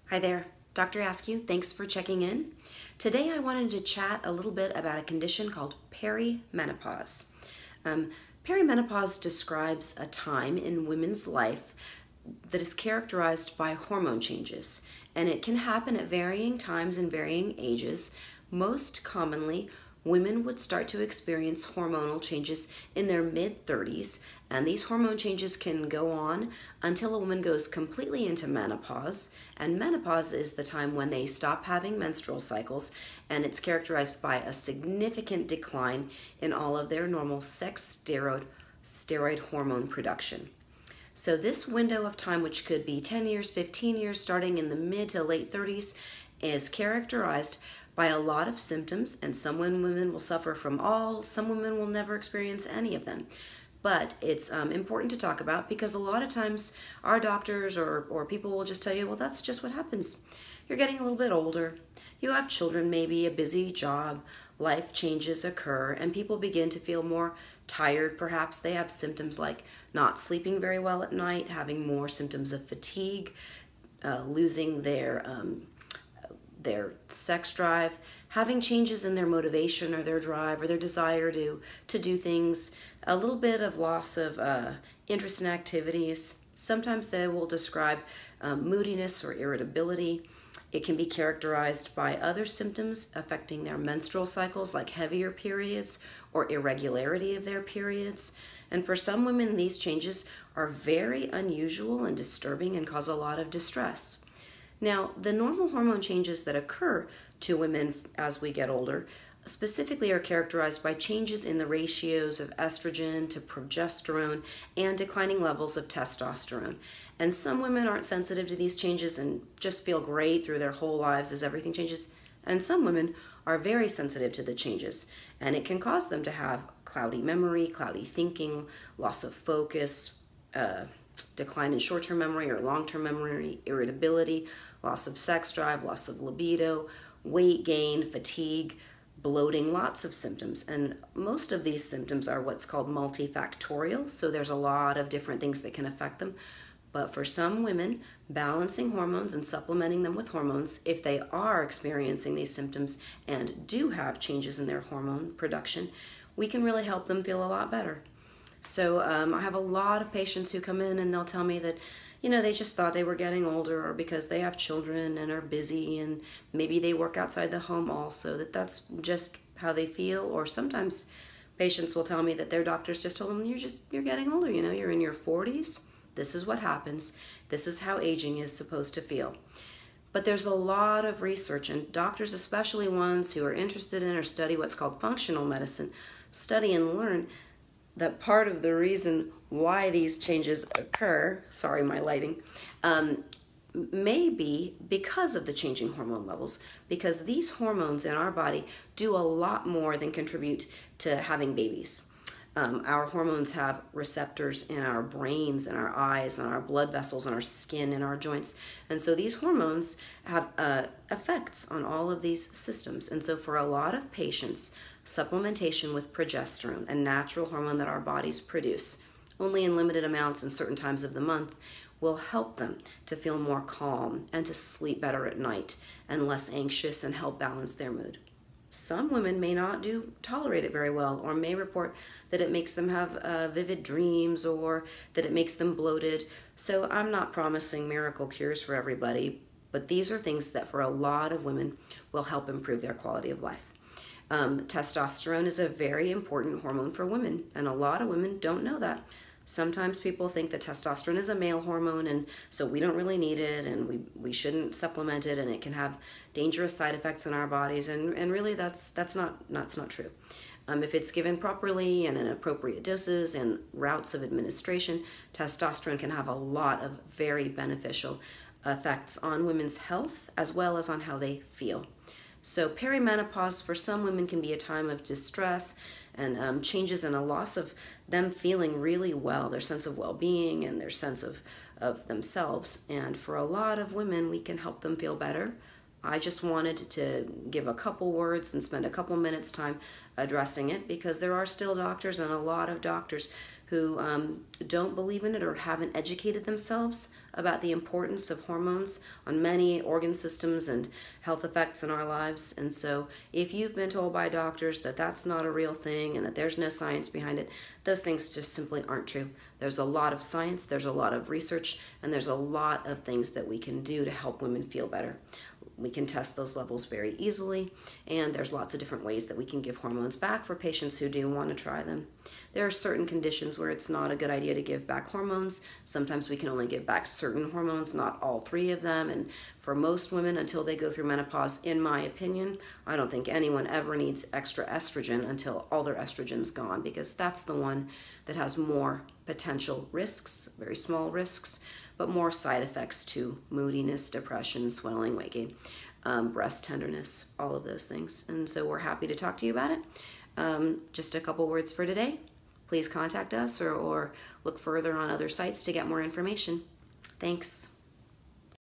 Hi there, Dr. Askew. Thanks for checking in. Today I wanted to chat a little bit about a condition called perimenopause. Perimenopause describes a time in women's life that is characterized by hormone changes, and it can happen at varying times and varying ages. Most commonly, women would start to experience hormonal changes in their mid-30s, and these hormone changes can go on until a woman goes completely into menopause. And menopause is the time when they stop having menstrual cycles, and it's characterized by a significant decline in all of their normal sex steroid hormone production. So this window of time, which could be 10 years, 15 years, starting in the mid to late 30s, is characterized by a lot of symptoms, and some women will suffer from all, some women will never experience any of them. But it's important to talk about because a lot of times our doctors or people will just tell you, well, that's just what happens. You're getting a little bit older, you have children, maybe a busy job, life changes occur, and people begin to feel more tired. Perhaps they have symptoms like not sleeping very well at night, having more symptoms of fatigue, losing their sex drive, having changes in their motivation or their drive or their desire to do things, a little bit of loss of interest in activities. Sometimes they will describe moodiness or irritability. It can be characterized by other symptoms affecting their menstrual cycles, like heavier periods or irregularity of their periods. And for some women, these changes are very unusual and disturbing and cause a lot of distress. Now, the normal hormone changes that occur to women as we get older specifically are characterized by changes in the ratios of estrogen to progesterone and declining levels of testosterone. And some women aren't sensitive to these changes and just feel great through their whole lives as everything changes. And some women are very sensitive to the changes, and it can cause them to have cloudy memory, cloudy thinking, loss of focus, decline in short-term memory or long-term memory, irritability, loss of sex drive, loss of libido, weight gain, fatigue, bloating, lots of symptoms. And most of these symptoms are what's called multifactorial, so there's a lot of different things that can affect them. But for some women, balancing hormones and supplementing them with hormones, if they are experiencing these symptoms and do have changes in their hormone production, we can really help them feel a lot better. So I have a lot of patients who come in and they'll tell me that, they just thought they were getting older, or because they have children and are busy and maybe they work outside the home also, that's just how they feel. Or sometimes patients will tell me that their doctors just told them, you're getting older, you're in your 40s. This is what happens. This is how aging is supposed to feel. But there's a lot of research, and doctors, especially ones who are interested in or study what's called functional medicine, study and learn that part of the reason why these changes occur, sorry, my lighting, may be because of the changing hormone levels, because these hormones in our body do a lot more than contribute to having babies. Our hormones have receptors in our brains and our eyes and our blood vessels and our skin and our joints. And so these hormones have effects on all of these systems. And so for a lot of patients, supplementation with progesterone, a natural hormone that our bodies produce, only in limited amounts and certain times of the month, will help them to feel more calm and to sleep better at night and less anxious and help balance their mood. Some women may not tolerate it very well, or may report that it makes them have vivid dreams or that it makes them bloated. So I'm not promising miracle cures for everybody, but these are things that for a lot of women will help improve their quality of life. Testosterone is a very important hormone for women, and a lot of women don't know that. Sometimes people think that testosterone is a male hormone, and so we don't really need it, and we shouldn't supplement it, and it can have dangerous side effects in our bodies, and really that's not true. If it's given properly and in appropriate doses and routes of administration, testosterone can have a lot of very beneficial effects on women's health as well as on how they feel. So perimenopause for some women can be a time of distress and changes in a loss of them feeling really well, their sense of well-being and their sense of themselves. And for a lot of women, we can help them feel better. I just wanted to give a couple words and spend a couple minutes time addressing it, because there are still doctors, and a lot of doctors, who don't believe in it or haven't educated themselves about the importance of hormones on many organ systems and health effects in our lives. And so if you've been told by doctors that that's not a real thing and that there's no science behind it, those things just simply aren't true. There's a lot of science, there's a lot of research, and there's a lot of things that we can do to help women feel better. We can test those levels very easily, and there's lots of different ways that we can give hormones back for patients who do want to try them. There are certain conditions where it's not a good idea to give back hormones. Sometimes we can only give back certain hormones, not all three of them, and for most women until they go through menopause, in my opinion, I don't think anyone ever needs extra estrogen until all their estrogen's gone, because that's the one that has more potential risks, very small risks, but more side effects to moodiness, depression, swelling, weight gain, breast tenderness, all of those things. And so we're happy to talk to you about it. Just a couple words for today. Please contact us or look further on other sites to get more information. Thanks.